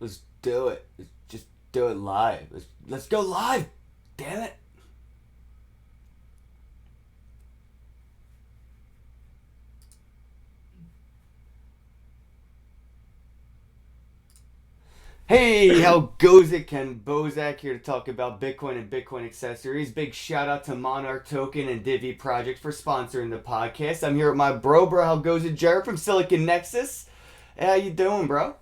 Let's do it. Let's just do it live. Let's go live. Damn it. Hey, how goes it? Ken Bozak here to talk about Bitcoin and Bitcoin accessories. Big shout out to Monarch Token and Divi Project for sponsoring the podcast. I'm here with my bro. How goes it, Jarad from Silicon Nexus? Hey, how you doing, bro?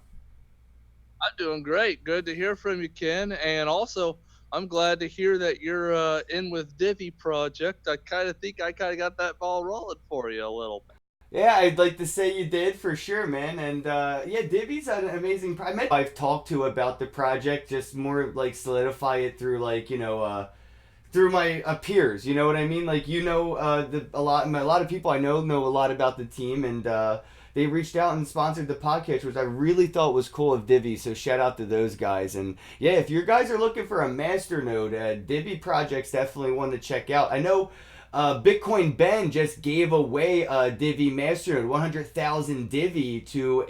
I'm doing great. Good to hear from you, Ken. And also, I'm glad to hear that you're in with Divi Project. I kind of think I kind of got that ball rolling for you a little bit. Yeah, I'd like to say you did for sure, man. And yeah, Divi's an amazing. I met I've talked to about the project, just more like solidify it through through my peers. You know what I mean? Like a lot of people I know a lot about the team, and they reached out and sponsored the podcast, which I really thought was cool of Divi. So shout out to those guys. And yeah, if you guys are looking for a master node, Divi Project's definitely one to check out. I know. Bitcoin Ben just gave away a Divi Masternode, 100,000 Divi to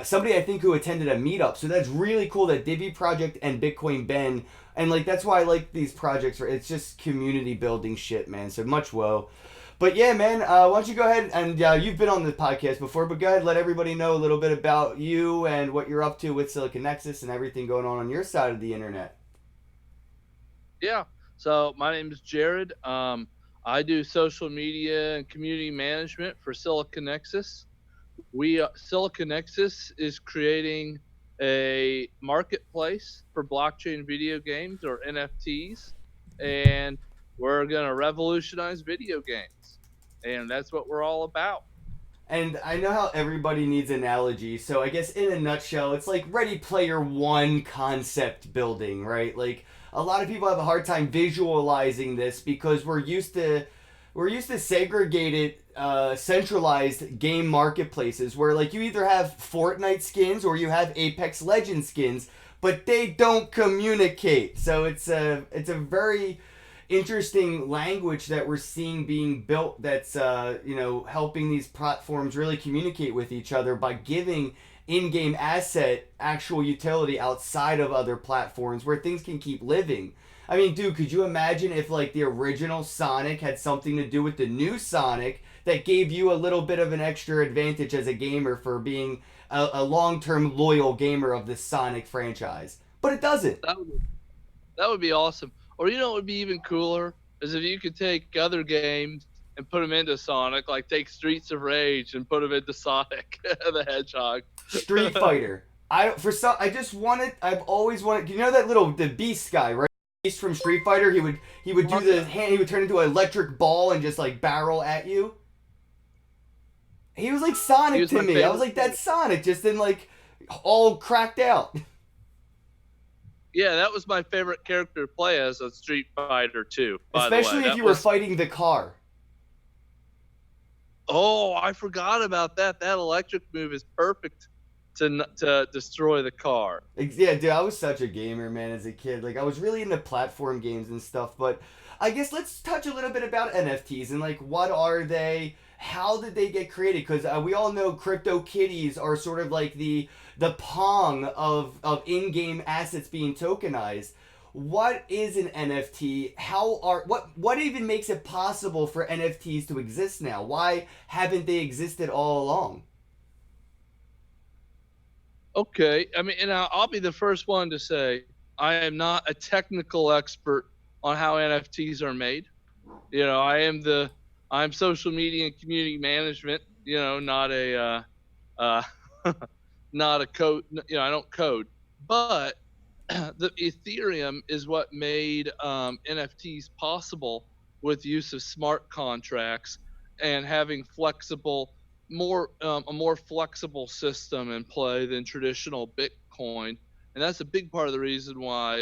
somebody I think who attended a meetup. So that's really cool that Divi Project and Bitcoin Ben, and like that's why I like these projects. It's just community building shit, man. So much woe. But yeah, man, why don't you go ahead and you've been on the podcast before, but go ahead and let everybody know a little bit about you and what you're up to with Silicon Nexus and everything going on your side of the internet. Yeah. So my name is Jarad. I do social media and community management for Silica Nexus. Silica Nexus is creating a marketplace for blockchain video games or NFTs, and we're going to revolutionize video games, and that's what we're all about. And I know how everybody needs analogy, so I guess in a nutshell, it's like Ready Player One concept building, right? Like a lot of people have a hard time visualizing this because we're used to segregated, centralized game marketplaces where like you either have Fortnite skins or you have Apex Legends skins, but they don't communicate. So it's a very interesting language that we're seeing being built that's helping these platforms really communicate with each other by giving in-game asset actual utility outside of other platforms where things can keep living. I mean, dude, could you imagine if like the original Sonic had something to do with the new Sonic that gave you a little bit of an extra advantage as a gamer for being a long-term loyal gamer of the Sonic franchise? But it doesn't. That would, that would be awesome. Or you know what would be even cooler is if you could take other games and put them into Sonic, like take Streets of Rage and put them into Sonic the Hedgehog. Street Fighter. I've always wanted. You know that the Beast guy, right? Beast from Street Fighter. He would do the hand. He would turn into an electric ball and just like barrel at you. He was like He Sonic was to my me. I was favorite. like, that's Sonic, just in like all cracked out. Yeah, that was my favorite character to play as a Street Fighter 2, by the way. Especially if That you were was fighting the car. Oh, I forgot about that. That electric move is perfect to destroy the car. Yeah, dude, I was such a gamer, man, as a kid. Like, I was really into platform games and stuff. But I guess let's touch a little bit about NFTs and like what are they? How did they get created? Because we all know crypto kitties are sort of like the Pong of in-game assets being tokenized. What is an NFT? What even makes it possible for NFTs to exist now? Why haven't they existed all along? Okay, I mean, and I'll be the first one to say I am not a technical expert on how NFTs are made. I'm social media and community management. Not uh, not a code. I don't code, but the Ethereum is what made NFTs possible with use of smart contracts and having a more flexible system in play than traditional Bitcoin, and that's a big part of the reason why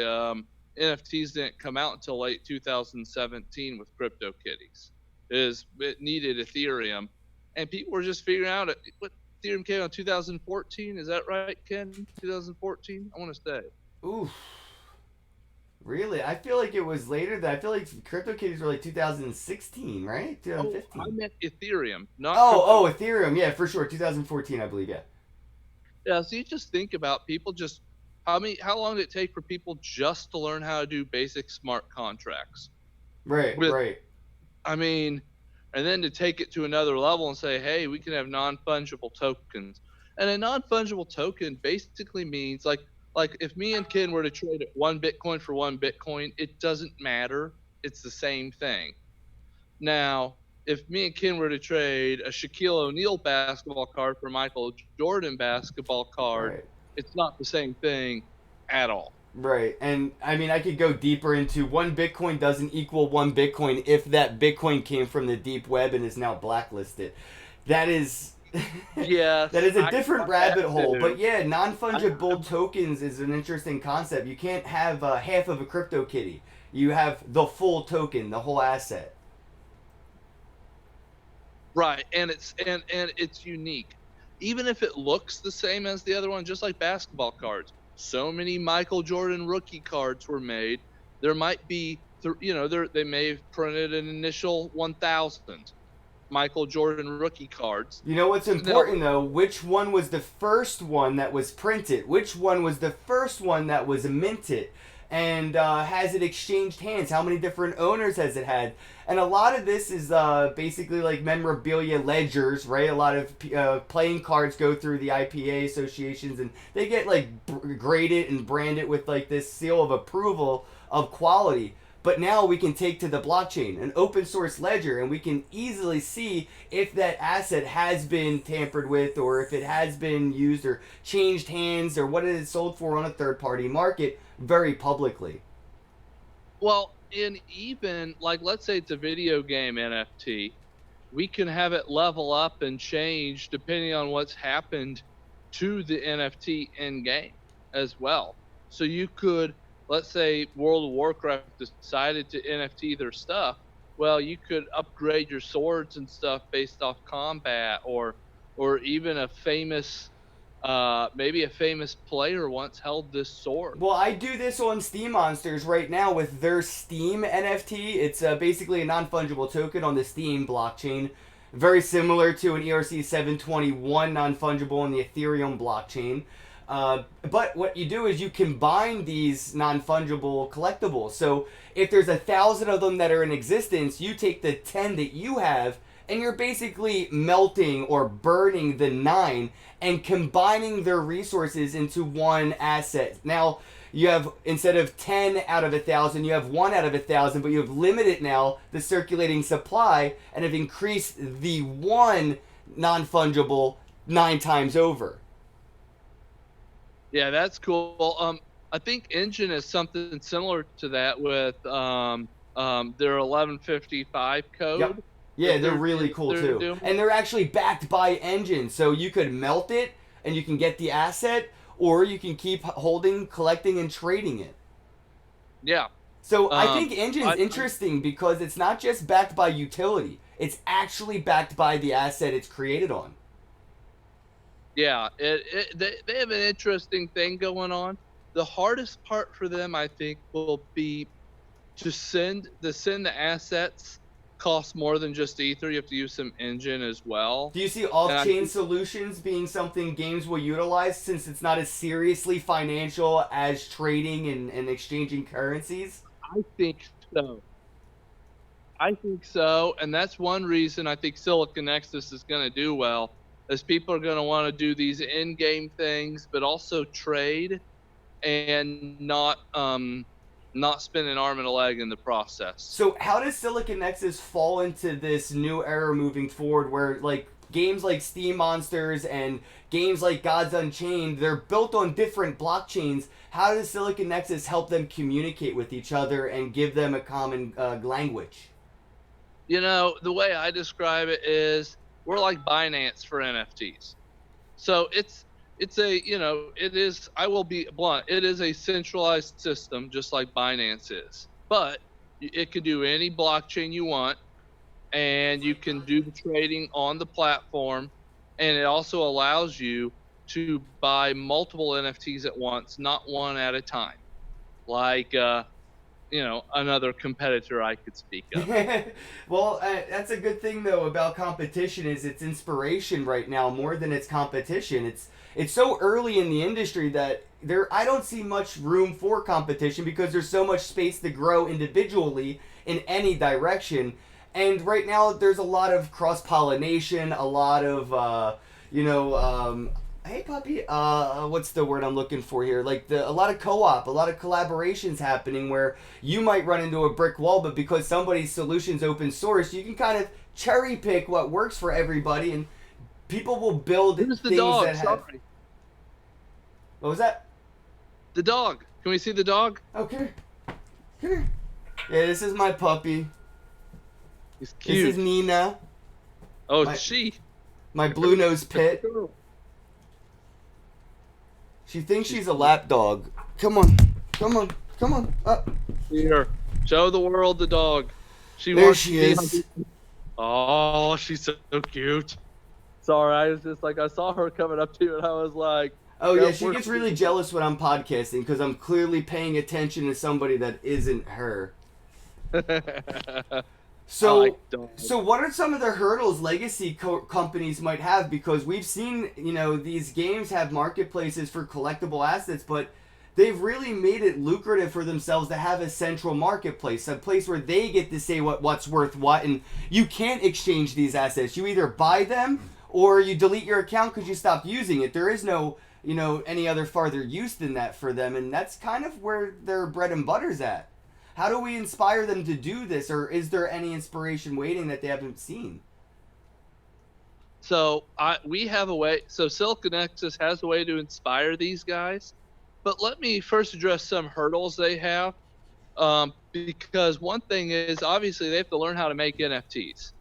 NFTs didn't come out until late 2017 with CryptoKitties. Is it needed Ethereum, and people were just figuring out what Ethereum came out in 2014. Is that right, Ken? 2014, I want to say. Oof. Really? I feel like it was later than I feel like CryptoKitties were like 2016, right? Oh, I 2015. meant Ethereum, not Oh, crypto. Ethereum. Yeah, for sure. 2014, I believe. Yeah. Yeah, so you just think about people just how long did it take for people just to learn how to do basic smart contracts? Right, With right, I mean, and then to take it to another level and say, "Hey, we can have non-fungible tokens." And a non-fungible token basically means like if me and Ken were to trade it 1 Bitcoin for 1 Bitcoin, it doesn't matter. It's the same thing. Now, if me and Ken were to trade a Shaquille O'Neal basketball card for Michael Jordan basketball card, right. it's not the same thing at all. Right. And I mean, I could go deeper into one Bitcoin doesn't equal one Bitcoin if that Bitcoin came from the deep web and is now blacklisted. That is that Yes, is a I different got that rabbit hole. But too. yeah, I, non-fungible tokens is an interesting concept. You can't have half of a crypto kitty. You have the full token, the whole asset. right, and it's unique. Even if it looks the same as the other one, just like basketball cards. So many Michael Jordan rookie cards were made. There might be, they may have printed an initial 1,000 Michael Jordan rookie cards. You know what's Now, important though? Which one was the first one that was printed? Which one was the first one that was minted? And has it exchanged hands? How many different owners has it had? And a lot of this is basically like memorabilia ledgers, right? A lot of playing cards go through the IPA associations and they get like graded and branded with like this seal of approval of quality. But now we can take to the blockchain, an open source ledger, and we can easily see if that asset has been tampered with or if it has been used or changed hands or what it is sold for on a third party market very publicly. well, and even like let's say it's a video game NFT, we can have it level up and change depending on what's happened to the NFT in game as well. So you could, let's say World of Warcraft decided to NFT their stuff. Well, you could upgrade your swords and stuff based off combat, or even a famous, maybe a famous player once held this sword. Well, I do this on Steam Monsters right now with their Steam NFT. It's basically a non fungible token on the Steam blockchain, very similar to an ERC 721 non fungible on the Ethereum blockchain. But what you do is you combine these non fungible collectibles. So if there's 1,000 of them that are in existence, you take the 10 that you have and you're basically melting or burning the nine and combining their resources into one asset. Now, you have, instead of 10 out of 1,000, you have 1 out of 1,000, but you have limited now the circulating supply and have increased the one non fungible 9 times over. Yeah, that's cool. I think Engine is something similar to that with their 1155 Yep. code Yeah, that they're really cool they're too. doing. And they're actually backed by Engine. So you could melt it and you can get the asset, or you can keep holding, collecting, and trading it. Yeah. So I Um, think Engine's I interesting because it's not just backed by utility, it's actually backed by the asset it's created on. yeah, they have an interesting thing going on. The hardest part for them, I think, will be to send the assets cost more than just Ether. You have to use some Engine as well. Do you see And off I chain think solutions being something games will utilize since it's not as seriously financial as trading and exchanging currencies? I think so. I think so, and that's one reason I think Silica Nexus is going to do well, is people are going to want to do these in-game things, but also trade and not spend an arm and a leg in the process. So how does Silicon Nexus fall into this new era moving forward where like games like Steam Monsters and games like Gods Unchained, they're built on different blockchains. How does Silicon Nexus help them communicate with each other and give them a common language? The way I describe it is we're like Binance for NFTs. So it's a it is, I will be blunt, it is a centralized system just like Binance is, but it can do any blockchain you want, and you can do the trading on the platform, and it also allows you to buy multiple NFTs at once, not one at a time, like another competitor I could speak of. Well, that's a good thing though about competition is it's inspiration right now more than it's competition. It's so early in the industry that I don't see much room for competition because there's so much space to grow individually in any direction. And right now there's a lot of cross pollination, a lot of hey puppy, what's the word I'm looking for here? Like a lot of co-op, a lot of collaborations happening where you might run into a brick wall, but because somebody's solution's open source, you can kind of cherry pick what works for everybody, and people will build Who's the things dog? that have. Sorry. What was that? The dog. Can we see the dog? Okay. Here. Yeah, this is my puppy. He's cute. This is Nina. Oh, it's she. My blue nose pit. She thinks she's a lap dog. Come on. Come on. Come on. Up. Here. Show the world the dog. There she is. Oh, she's so cute. Sorry, I was just like, I saw her coming up to you and I was like. Oh yeah, she gets really jealous when I'm podcasting because I'm clearly paying attention to somebody that isn't her. So what are some of the hurdles legacy companies might have? Because we've seen, these games have marketplaces for collectible assets, but they've really made it lucrative for themselves to have a central marketplace, a place where they get to say what's worth what, and you can't exchange these assets. You either buy them or you delete your account because you stopped using it. There is no, any other farther use than that for them, and that's kind of where their bread and butter's at. How do we inspire them to do this, or is there any inspiration waiting that they haven't seen? So we have a way. So Silica Nexus has a way to inspire these guys, but let me first address some hurdles they have. Because one thing is obviously they have to learn how to make NFTs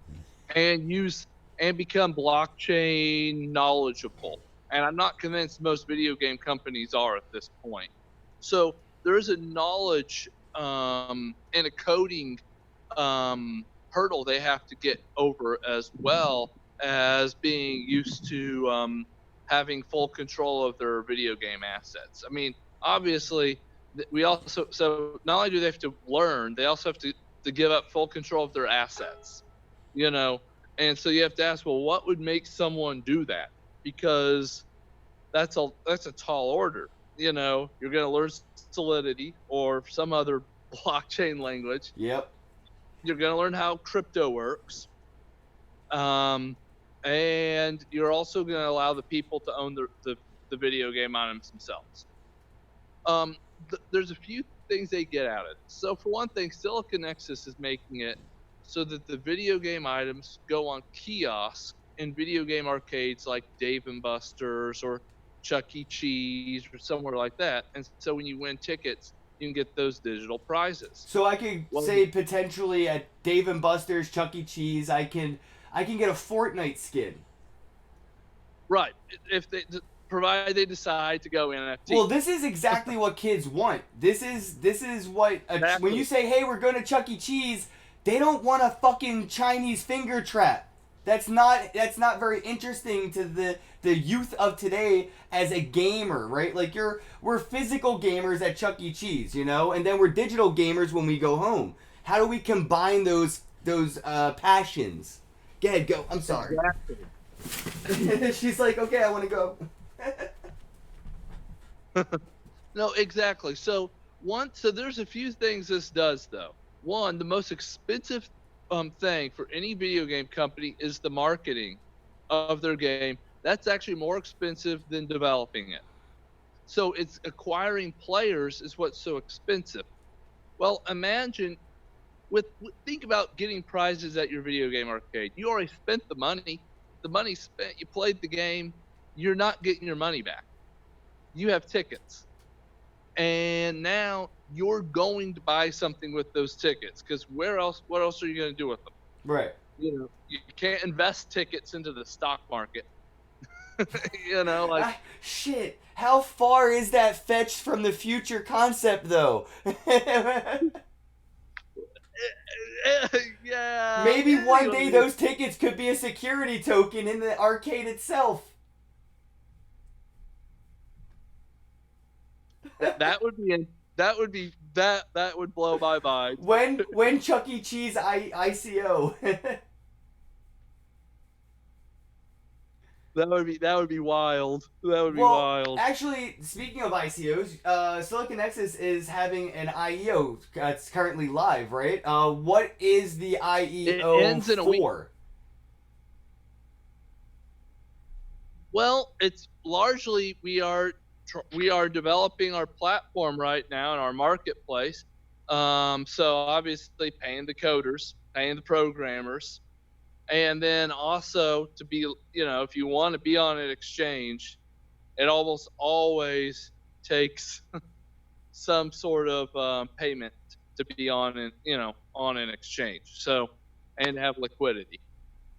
and become blockchain knowledgeable. And I'm not convinced most video game companies are at this point. So there is a knowledge and a coding hurdle they have to get over, as well as being used to having full control of their video game assets. I mean, obviously, so not only do they have to learn, they also have to give up full control of their assets, and so you have to ask, well, what would make someone do that? Because that's a tall order. You're going to learn Solidity or some other blockchain language. Yep. You're going to learn how crypto works. And you're also going to allow the people to own the video game items themselves. There's a few things they get out of it. So for one thing, Silica Nexus is making it so that the video game items go on kiosks in video game arcades like Dave & Buster's or Chuck E. Cheese or somewhere like that. And so when you win tickets, you can get those digital prizes. So I could say potentially at Dave & Buster's, Chuck E. Cheese, I can get a Fortnite skin. Right. If provided they decide to go NFT. Well, this is exactly what kids want. This is what Exactly. When you say, "Hey, we're going to Chuck E. Cheese," they don't want a fucking Chinese finger trap. That's not very interesting to the youth of today as a gamer, right? Like we're physical gamers at Chuck E. Cheese, and then we're digital gamers when we go home. How do we combine those passions? Go ahead, go. I'm sorry. Exactly. She's like, okay, I want to go. No, exactly. So there's a few things this does though. One, the most expensive thing for any video game company is the marketing of their game. That's actually more expensive than developing it. So it's acquiring players is what's so expensive. Well, imagine think about getting prizes at your video game arcade. You already spent the money. The money's spent. You played the game. You're not getting your money back. You have tickets. And now you're going to buy something with those tickets, because what else are you going to do with them? Right. You can't invest tickets into the stock market. Shit. How far is that fetched from the future concept, though? Yeah. Maybe one day those tickets could be a security token in the arcade itself. That would be That would be that would blow my mind. When Chuck E. Cheese ICO. That would be wild. That would be Well, wild. actually, speaking of ICOs, Silicon Nexus is having an IEO that's currently live, right? What is the It IEO ends in a week. for? Well, it's largely we are developing our platform right now in our marketplace. So obviously paying the coders, paying the programmers, and then also to be, if you want to be on an exchange, it almost always takes some sort of payment to be on an exchange. So and have liquidity.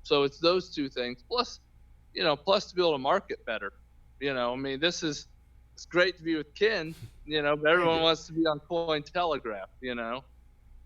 So it's those two things. Plus to be able to market better. I mean, it's great to be with Ken, but Thank everyone you. wants to be on Cointelegraph.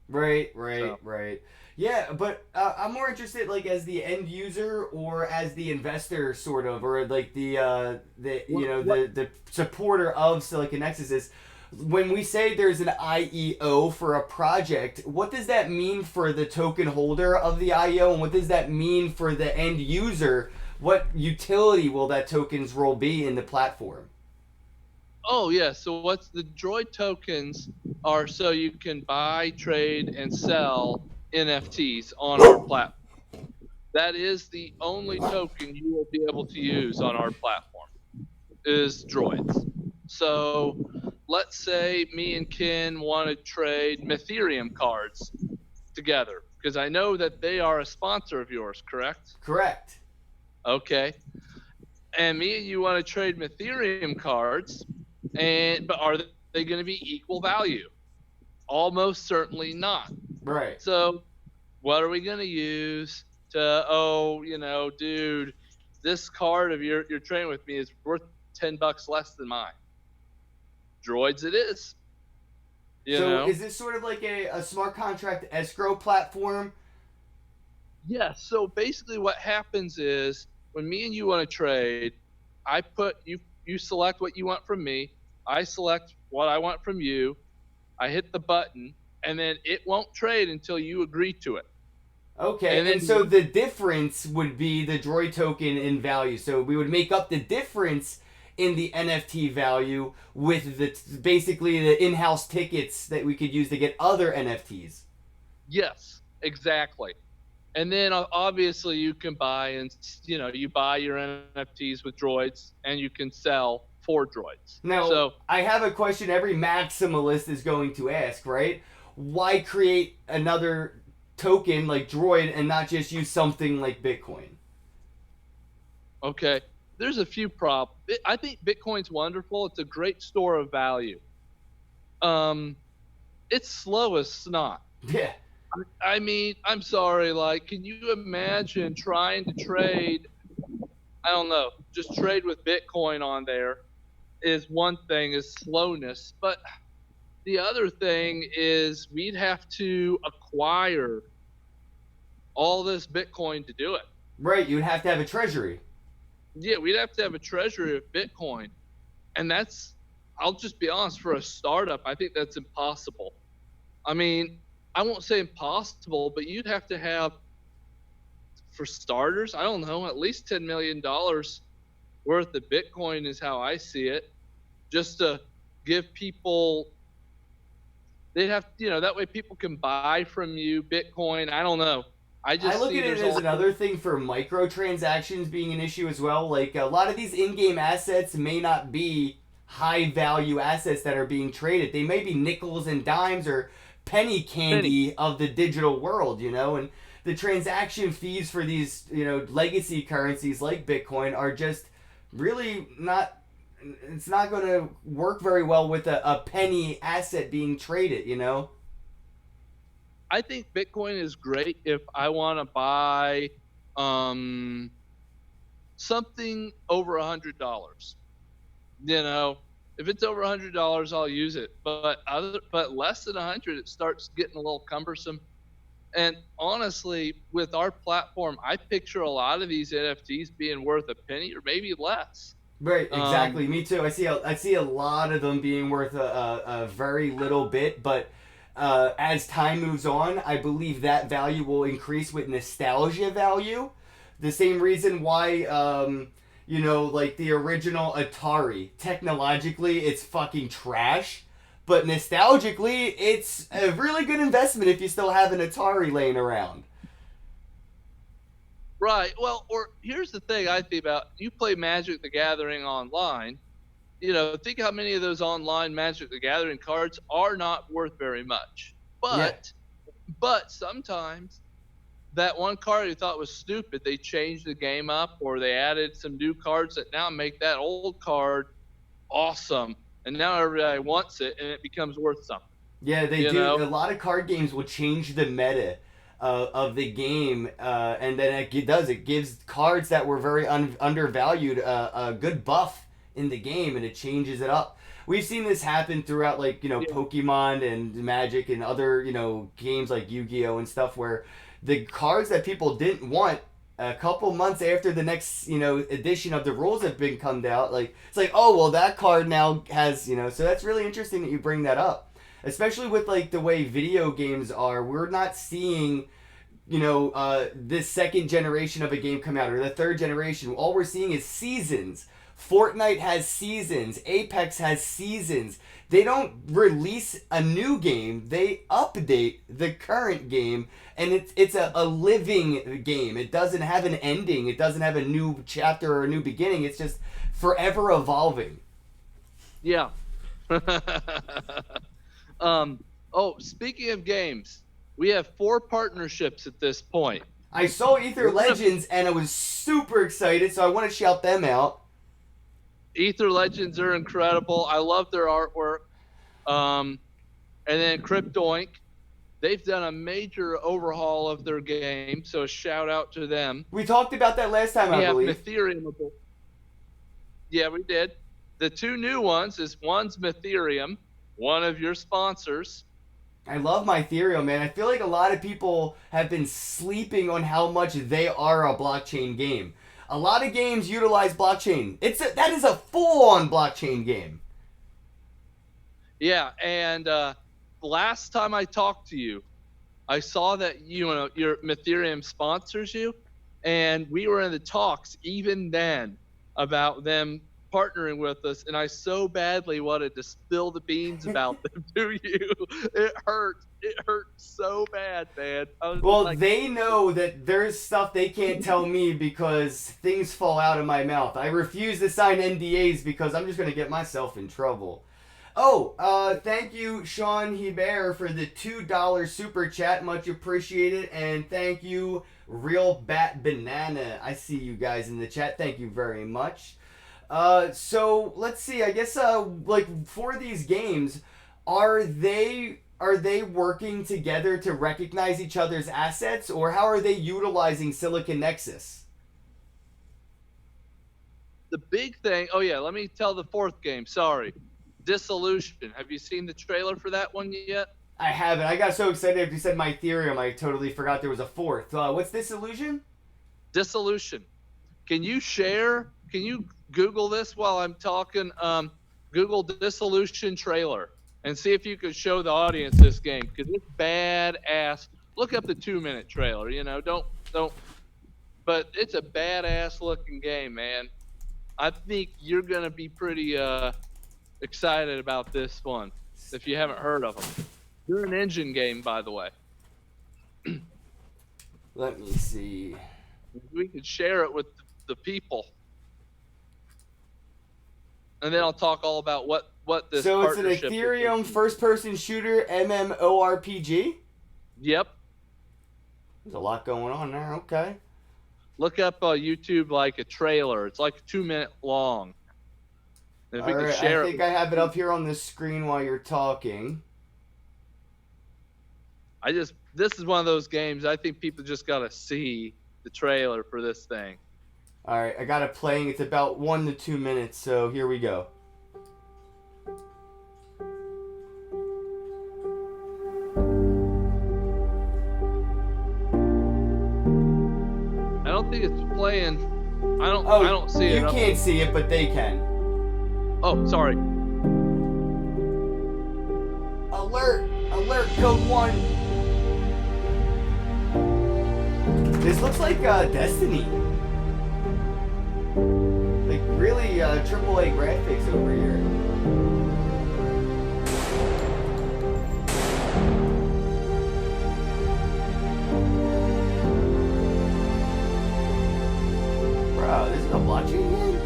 Right, So right. Yeah, but I'm more interested, like, as the end user or as the investor, sort of, or like the what? the supporter of Silicon Nexus is. When we say there's an IEO for a project, what does that mean for the token holder of the IEO, and what does that mean for the end user? What utility will that token's role be in the platform? Oh yeah. So what's the Droid tokens are so you can buy, trade, and sell NFTs on our platform. That is the only token you will be able to use on our platform is droids. So let's say me and Ken want to trade Ethereum cards together because I know that they are a sponsor of yours, correct? Correct. Okay. And me and you want to trade Ethereum cards, but are they going to be equal value? Almost certainly not. Right. So what are we going to use to, dude, this card of you're trading with me is worth $10 less than mine. Droids it is. You So know? is this sort of like a smart contract escrow platform? Yeah, so basically what happens is when me and you want to trade, I put you select what you want from me, I select what I want from you, I hit the button, and then it won't trade until you agree to it. Okay, And and then so the difference would be the droid token in value. So we would make up the difference in the NFT value with the basically the in-house tickets that we could use to get other NFTs. yes, exactly. And then obviously you can buy and you buy your NFTs with droids and you can sell for droids. Now, So I have a question every maximalist is going to ask, right? Why create another token like droid and not just use something like Bitcoin? okay, there's a few problems. I think Bitcoin's wonderful. It's a great store of value. Um, it's slow as snot. Yeah. I mean, I'm sorry. Like, can you imagine trying to trade? I don't know, just trade with Bitcoin on there is one thing is slowness, but the other thing is we'd have to acquire all this Bitcoin to do it. Right, you'd have to have a treasury. Yeah, we'd have to have a treasury of Bitcoin, and I'll just be honest, for a startup, I think that's impossible. I mean, I won't say impossible, but you'd have to have, for starters, I don't know, at least $10 million worth of Bitcoin is how I see it, just to give people. They'd have, that way people can buy from you Bitcoin. I don't know. I I just look see at it there's as a. another thing for microtransactions being an issue as well. Like a lot of these in-game assets may not be high value assets that are being traded. They may be nickels and dimes or penny Penny. candy of the digital world, and the transaction fees for these, legacy currencies like Bitcoin are just really not, it's not going to work very well with a penny asset being traded. I think Bitcoin is great if I want to buy um, something over $100. You know, if it's over $100, I'll use it. But less than 100, it starts getting a little cumbersome. And honestly, with our platform, I picture a lot of these NFTs being worth a penny or maybe less. Right, Um, exactly. Me too. I see a lot of them being worth a very little bit, but as time moves on, I believe that value will increase with nostalgia value. The same reason why, like the original Atari, technologically it's fucking trash, but nostalgically it's a really good investment if you still have an Atari laying around. right. Well, or here's the thing I think about: you play Magic the Gathering online. Think how many of those online Magic the Gathering cards are not worth very much. Yeah, But sometimes that one card you thought was stupid, they changed the game up or they added some new cards that now make that old card awesome. And now everybody wants it and it becomes worth something. yeah, they You do. know? A lot of card games will change the meta of the game, and then it does. It gives cards that were very undervalued a good buff in the game, and it changes it up. We've seen this happen throughout, like Yeah. Pokemon and Magic and other games like Yu-Gi-Oh and stuff, where the cards that people didn't want a couple months after the next edition of the rules have been come out, like it's like, oh well, that card now has so that's really interesting that you bring that up, especially with like the way video games are. We're not seeing this second generation of a game come out or the third generation. All we're seeing is seasons. Fortnite has seasons. Apex has seasons. They don't release a new game. They update the current game, and it's a living game. It doesn't have an ending. It doesn't have a new chapter or a new beginning. It's just forever evolving. Yeah. Speaking of games, we have 4 partnerships at this point. I saw Ether We're gonna Legends and I was super excited, so I want to shout them out. Ether Legends are incredible. I love their artwork. Um, and then Cryptoink, they've done a major overhaul of their game, so a shout out to them. We talked about that last time, We I have believe. Ethereum. Yeah, we did. The 2 new ones is one's Ethereum, one of your sponsors. I love my Ethereum, man. I feel like a lot of people have been sleeping on how much they are a blockchain game. A lot of games utilize blockchain. That is a full-on blockchain game. Yeah, and last time I talked to you, I saw that your Ethereum sponsors you, and we were in the talks even then about them partnering with us, and I so badly wanted to spill the beans about them to you. It hurt. It hurt so bad, man. I was just Well, like, they know that there's stuff they can't tell me because things fall out of my mouth. I refuse to sign NDAs because I'm just going to get myself in trouble. Oh, thank you, Sean Hebert, for the $2 super chat. Much appreciated. And thank you, Real Bat Banana. I see you guys in the chat. Thank you very much. So let's see. I guess like for these games, are they working together to recognize each other's assets, or how are they utilizing Silica Nexus? the big thing. Oh yeah, let me tell the 4th game. Sorry, Dissolution. Have you seen the trailer for that one yet? I haven't. I got so excited after you said my Ethereum, I totally forgot there was a fourth. What's this illusion? Dissolution. Can you share? Can you Google this while I'm talking? Google Dissolution trailer and see if you could show the audience this game because it's badass. Look up the 2-minute trailer. Don't. But it's a badass looking game, man. I think you're gonna be pretty excited about this one if you haven't heard of them. They're an engine game, by the way. Let me see. We could share it with the people. And then I'll talk all about what this So it's an partnership Ethereum is. first-person shooter MMORPG. Yep. There's a lot going on there. Okay. Look up YouTube like a trailer. It's like 2 minute long. And if we All could right. share I think it. I have it up here on the screen while you're talking. This is one of those games I think people just gotta see the trailer for this thing. All right. I got it playing. It's about 1 to 2 minutes. So here we go. I don't think it's playing I don't see it. You can't see it, but they can. Oh, sorry. Alert! Alert! Code 1! This looks like Destiny. Like really AAA graphics over here. Bro, this is a blockchain game?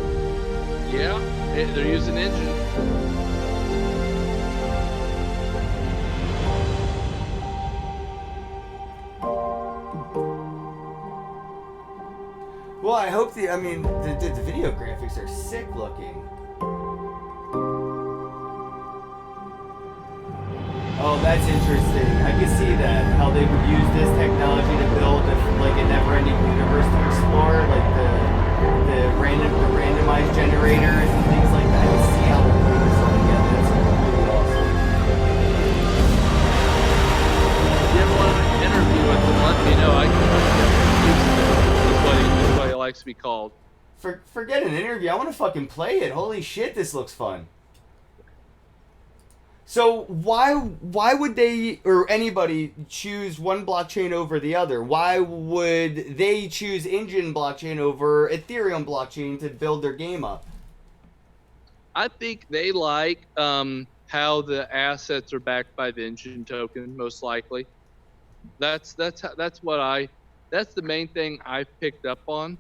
Yeah, they're using engine. Well, I hope the video graphics are sick looking. Oh, that's interesting. I can see that, how they would use this technology to build like a never-ending universe to explore, like the randomized generators and things like that. I can see how they're putting this all together. That's really awesome. If you ever want to interview with them, let me know. I can use what he likes to be called. Forget an interview. I want to fucking play it. Holy shit, this looks fun. So why would they or anybody choose one blockchain over the other? Why would they choose Engine blockchain over Ethereum blockchain to build their game up? I think they like how the assets are backed by the Engine token, most likely. That's the main thing I've picked up on.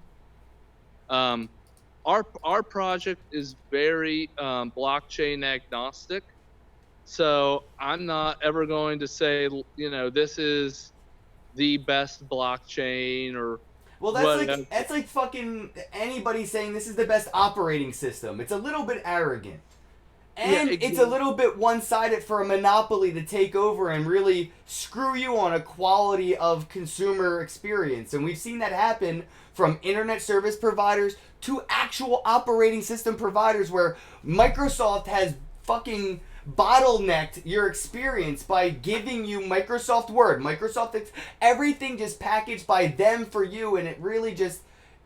Our project is very blockchain agnostic. So I'm not ever going to say, this is the best blockchain or well, that's like fucking anybody saying this is the best operating system. It's a little bit arrogant. And yeah, it's a little bit one-sided for a monopoly to take over and really screw you on a quality of consumer experience. And we've seen that happen from internet service providers to actual operating system providers where Microsoft has fucking bottlenecked your experience by giving you Microsoft Word, everything just packaged by them for you, and it really just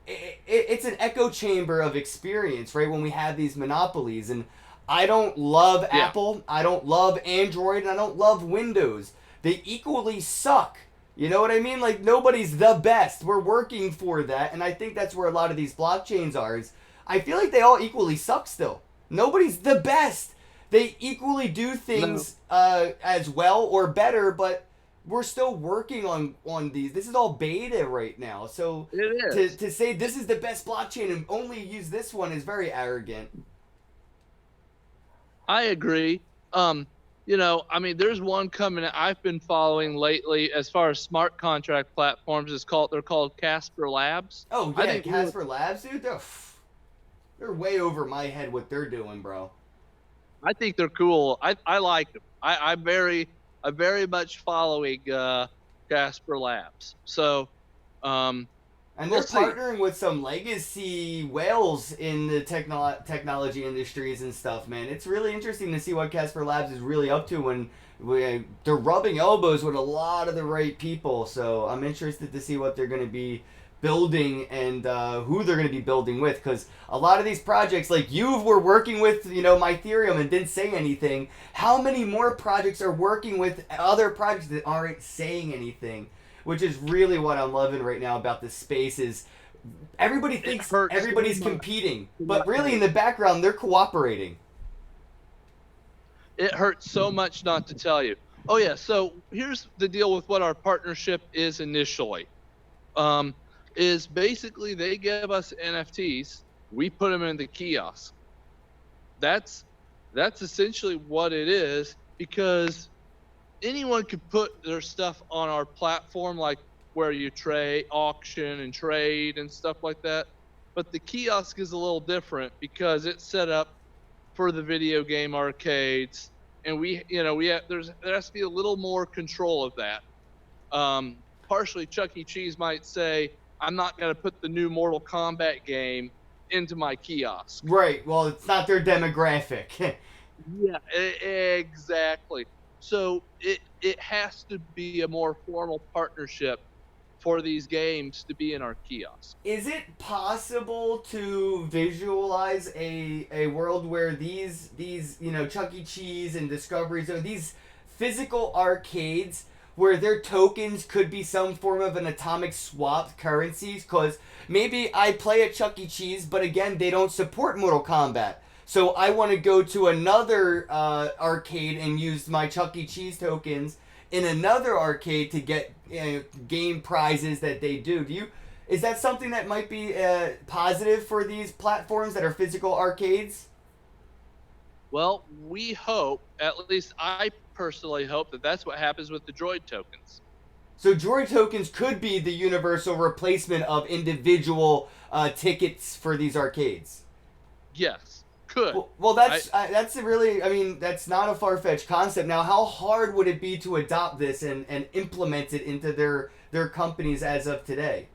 it's an echo chamber of experience, right? When we have these monopolies, and I don't love Apple, I don't love Android, and I don't love Windows. They equally suck. You know what I mean? Like, nobody's the best. We're working for that, and I think that's where a lot of these blockchains are. Is I feel like they all equally suck still. Nobody's the best. They equally do things as well or better, but we're still working on these. This is all beta right now. So it is. To say this is the best blockchain and only use this one is very arrogant. I agree. There's one coming I've been following lately as far as smart contract platforms. They're called Casper Labs. Oh yeah, I think Casper Labs, dude. They're way over my head what they're doing, bro. I think they're cool. I like them. I'm very much following Casper Labs. So, and they're partnering with some legacy whales in the technology industries and stuff, man. It's really interesting to see what Casper Labs is really up to when they're rubbing elbows with a lot of the right people. So I'm interested to see what they're going to be building and who they're going to be building with, because a lot of these projects, like you were working with, my Ethereum and didn't say anything. How many more projects are working with other projects that aren't saying anything? Which is really what I'm loving right now about this space is everybody thinks everybody's competing, but really in the background they're cooperating. It hurts so much not to tell you. Oh yeah, so here's the deal with what our partnership is initially. Is basically they give us NFTs, we put them in the kiosk. That's essentially what it is, because anyone could put their stuff on our platform, like where you auction and trade and stuff like that. But the kiosk is a little different because it's set up for the video game arcades, and there has to be a little more control of that. Partially, Chuck E. Cheese might say, I'm not going to put the new Mortal Kombat game into my kiosk. Right. Well, it's not their demographic. Yeah, exactly. So it has to be a more formal partnership for these games to be in our kiosk. Is it possible to visualize a world where these Chuck E. Cheese and Discovery Zone, these physical arcades, where their tokens could be some form of an atomic swap currencies? Because maybe I play at Chuck E. Cheese, but again, they don't support Mortal Kombat. So I want to go to another arcade and use my Chuck E. Cheese tokens in another arcade to get game prizes that they do. Is that something that might be positive for these platforms that are physical arcades? Well, we hope, at least I personally hope, that that's what happens with the droid tokens. So droid tokens could be the universal replacement of individual tickets for these arcades. Yes, could. Well, that's a really, I mean, that's not a far-fetched concept. Now, how hard would it be to adopt this and implement it into their companies as of today?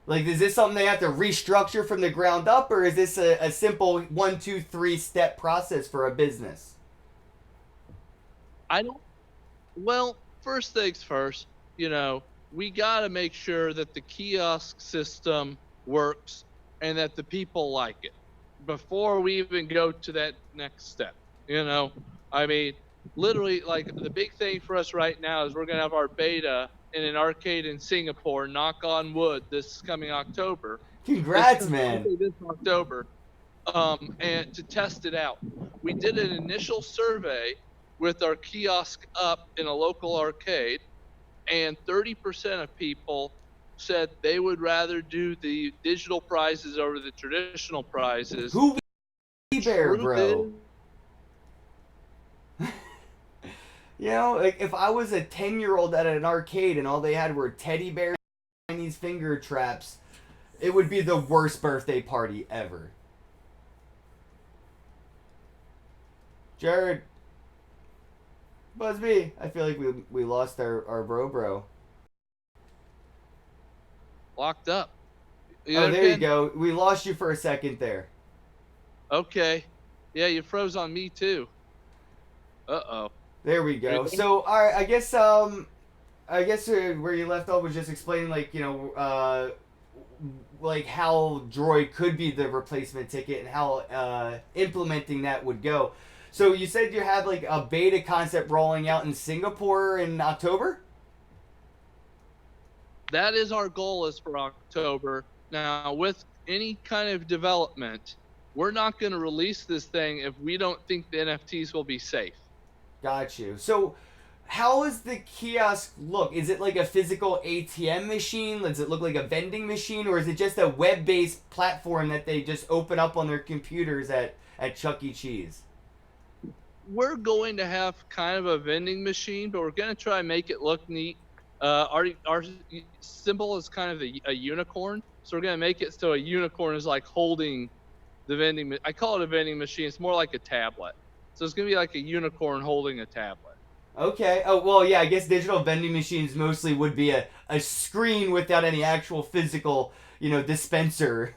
Like, is this something they have to restructure from the ground up, or is this a simple 1, 2, 3 step process for a business? I don't. Well, first things first, we got to make sure that the kiosk system works and that the people like it before we even go to that next step. I mean, literally, like, the big thing for us right now is we're going to have our beta in an arcade in Singapore, knock on wood, this coming October. Congrats, man. This October. And to test it out. We did an initial survey with our kiosk up in a local arcade, and 30% of people said they would rather do the digital prizes over the traditional prizes. Who bear, bro? Like, if I was a 10-year-old at an arcade and all they had were teddy bears and Chinese finger traps, it would be the worst birthday party ever. Jarad, Busby, I feel like we lost our bro. Locked up. There you go. We lost you for a second there. Okay. Yeah, you froze on me too. Uh-oh. There we go. So, all right, I guess where you left off was just explaining, like, like how Droid could be the replacement ticket and how implementing that would go. So you said you have like a beta concept rolling out in Singapore in October? That is our goal, is for October. Now, with any kind of development, we're not going to release this thing if we don't think the NFTs will be safe. Got you. So how does the kiosk look? Is it like a physical ATM machine? Does it look like a vending machine? Or is it just a web-based platform that they just open up on their computers at Chuck E. Cheese? We're going to have kind of a vending machine, but we're going to try and make it look neat. Our symbol is kind of a unicorn, so we're going to make it so a unicorn is like holding the vending. I call it a vending machine. It's more like a tablet. So it's going to be like a unicorn holding a tablet. Okay. Oh, well, yeah, I guess digital vending machines mostly would be a screen without any actual physical, dispenser.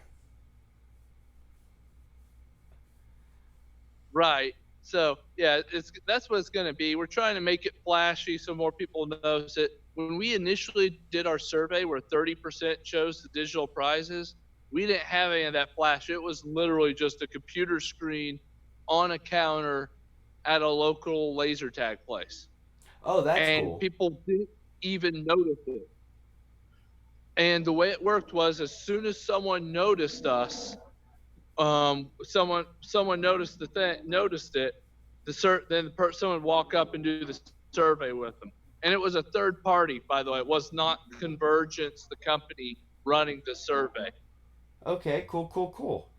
Right. So, yeah, that's what it's going to be. We're trying to make it flashy so more people notice it. When we initially did our survey where 30% chose the digital prizes, we didn't have any of that flash. It was literally just a computer screen on a counter at a local laser tag place. Oh, that's cool. And people didn't even notice it. And the way it worked was, as soon as someone noticed us, someone noticed it. Someone would walk up and do the survey with them. And it was a third party, by the way. It was not Convergence, the company running the survey. Okay, cool.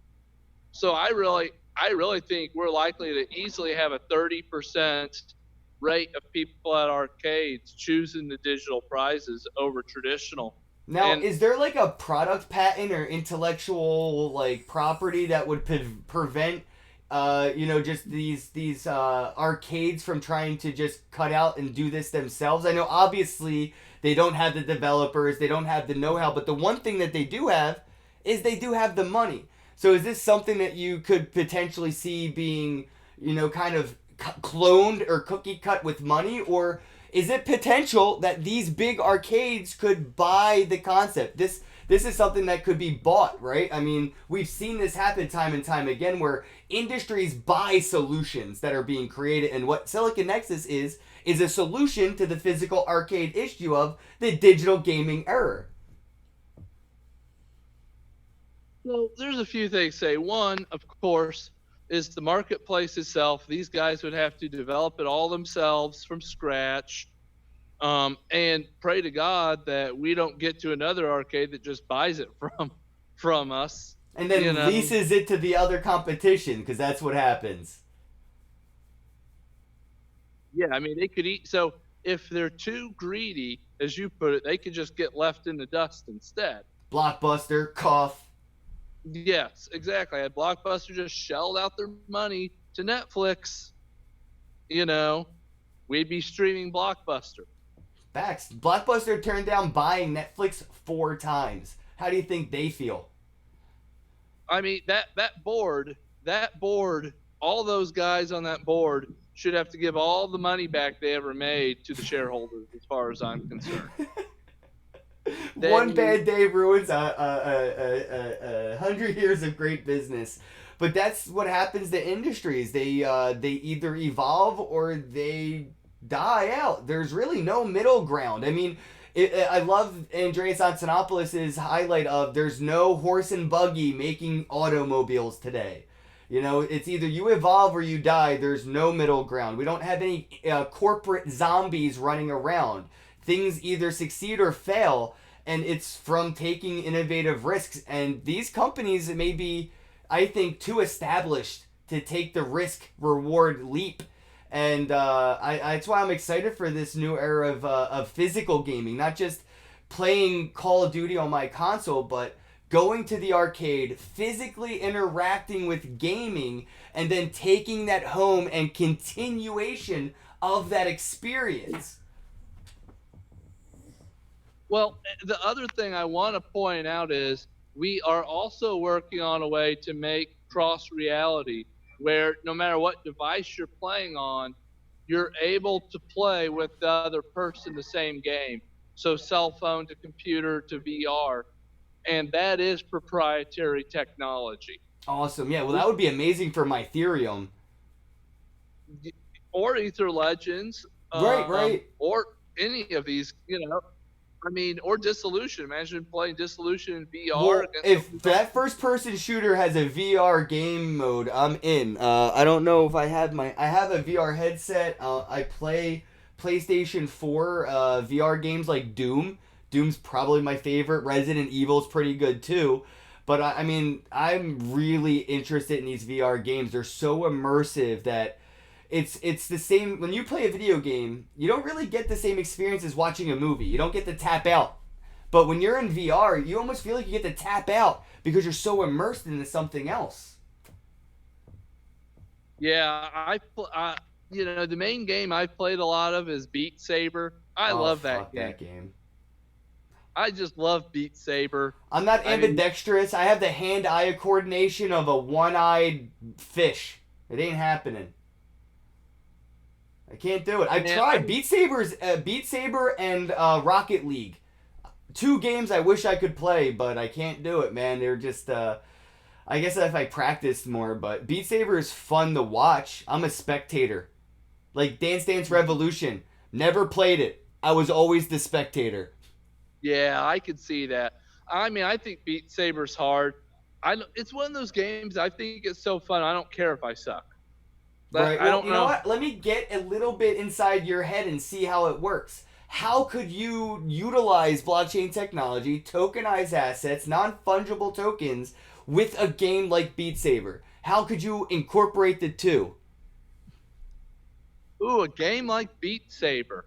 So I really think we're likely to easily have a 30% rate of people at arcades choosing the digital prizes over traditional. Now, is there like a product patent or intellectual like property that would prevent, just these arcades from trying to just cut out and do this themselves? I know obviously they don't have the developers, they don't have the know-how, but the one thing that they do have is they do have the money. So is this something that you could potentially see being, kind of cloned or cookie cut with money, or is it potential that these big arcades could buy the concept? This is something that could be bought, right? I mean, we've seen this happen time and time again where industries buy solutions that are being created, and what Silicon Nexus is a solution to the physical arcade issue of the digital gaming era. Well, there's a few things to say. One, of course, is the marketplace itself. These guys would have to develop it all themselves from scratch, and pray to God that we don't get to another arcade that just buys it from us. And then leases it to the other competition, because that's what happens. Yeah, I mean they could eat. So if they're too greedy, as you put it, they could just get left in the dust instead. Blockbuster, cough. Yes, exactly. Had Blockbuster just shelled out their money to Netflix, we'd be streaming Blockbuster. Facts. Blockbuster turned down buying Netflix 4 times. How do you think they feel? I mean that board, all those guys on that board should have to give all the money back they ever made to the shareholders, as far as I'm concerned. One bad day ruins a 100 years of great business. But that's what happens to industries. They either evolve or they die out. There's really no middle ground. I mean, I love Andreas Antonopoulos' highlight of there's no horse and buggy making automobiles today. It's either you evolve or you die. There's no middle ground. We don't have any corporate zombies running around. Things either succeed or fail, and it's from taking innovative risks. And these companies may be, I think, too established to take the risk-reward leap. And that's why I'm excited for this new era of physical gaming. Not just playing Call of Duty on my console, but going to the arcade, physically interacting with gaming, and then taking that home and continuation of that experience. Well, the other thing I want to point out is we are also working on a way to make cross reality where no matter what device you're playing on, you're able to play with the other person the same game. So cell phone to computer to VR. And that is proprietary technology. Awesome. Yeah, well, that would be amazing for my Ethereum. Or Ether Legends. Right. Or any of these, or Dissolution. Imagine playing Dissolution in VR. Well, if that first-person shooter has a VR game mode, I'm in. I don't know if I have a VR headset. I play PlayStation 4 VR games like Doom. Doom's probably my favorite. Resident Evil's pretty good too. But I mean, I'm really interested in these VR games. They're so immersive that it's the same. When you play a video game, you don't really get the same experience as watching a movie. You don't get to tap out. But when you're in VR, you almost feel like you get to tap out because you're so immersed into something else. Yeah, the main game I've played a lot of is Beat Saber. I love that game. I just love Beat Saber. I'm not ambidextrous. I have the hand-eye coordination of a one-eyed fish. It ain't happening. I can't do it. I've tried. Beat Saber and Rocket League. 2 games I wish I could play, but I can't do it, man. They're just, I guess if I practiced more, but Beat Saber is fun to watch. I'm a spectator. Like Dance Dance Revolution. Never played it. I was always the spectator. Yeah, I could see that. I mean, I think Beat Saber's hard. It's one of those games I think it's so fun. I don't care if I suck. Right. Well, I don't know. You know what? Let me get a little bit inside your head and see how it works. How could you utilize blockchain technology, tokenize assets, non-fungible tokens with a game like Beat Saber? How could you incorporate the two? Ooh, a game like Beat Saber.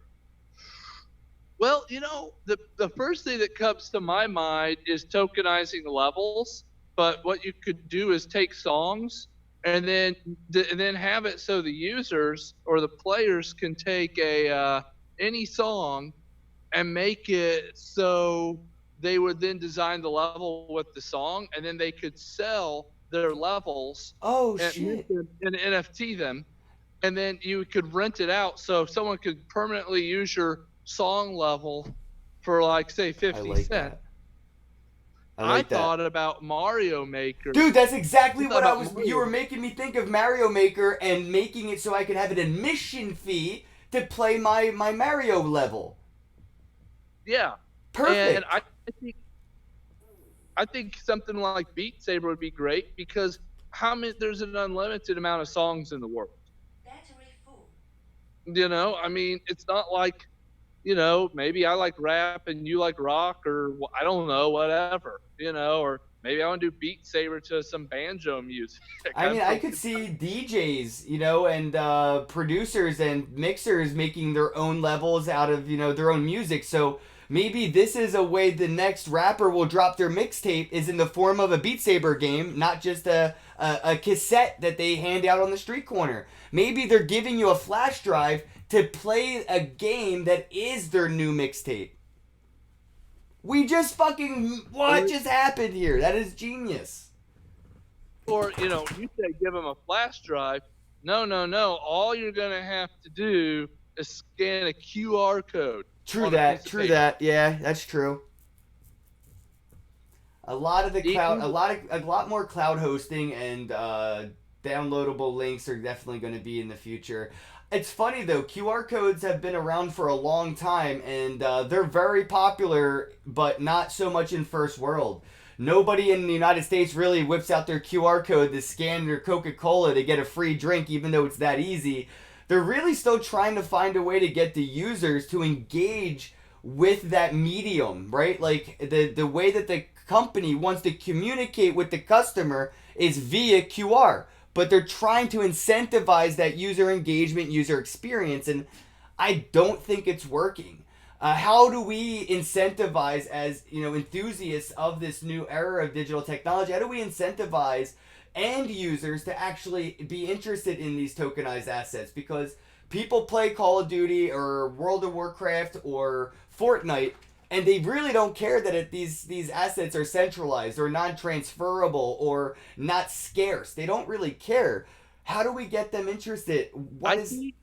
Well, the first thing that comes to my mind is tokenizing levels. But what you could do is take songs and then have it so the users or the players can take any song and make it so they would then design the level with the song, and then they could sell their levels. Oh, shit. And NFT them. and then you could rent it out so someone could permanently use your song level for like say I 50 like cents. that. I I like that. thought about Mario Maker. Dude, that's exactly I thought what I about was. You were Mario. making me think of Mario Maker and making it so I could have an admission fee to play my Mario level. Yeah, and Perfect. think I think something like Beat Saber would be great because how many? There's an unlimited amount of songs in the world. Battery full. I mean, it's not like maybe I like rap and you like rock, or I don't know, whatever, or maybe I want to do Beat Saber to some banjo music. I I mean, I don't. could see DJs, and producers and mixers making their own levels out of, their own music. So maybe this is a way the next rapper will drop their mixtape is in the form of a Beat Saber game, not just a cassette that they hand out on the street corner. Maybe they're giving you a flash drive to play a game that is their new mixtape. We just fucking. What just happened here? That is genius. Or you say give them a flash drive. No, no, no. All you're gonna have to do is scan a QR code True on a that. piece of True paper. that. Yeah, that's true. A lot of the cloud, Even a lot more cloud hosting and downloadable links are definitely going to be in the future. It's funny though, QR codes have been around for a long time and they're very popular, but not so much in first world. Nobody in the United States really whips out their QR code to scan their Coca Cola to get a free drink, even though it's that easy. They're really still trying to find a way to get the users to engage with that medium, right? Like the way that the company wants to communicate with the customer is via QR, but they're trying to incentivize that user engagement, user experience, and I don't think it's working. How do we incentivize, as enthusiasts of this new era of digital technology? How do we incentivize end users to actually be interested in these tokenized assets? Because people play Call of Duty or World of Warcraft or Fortnite, and they really don't care that these assets are centralized or non-transferable or not scarce. They don't really care. How do we get them interested? I What think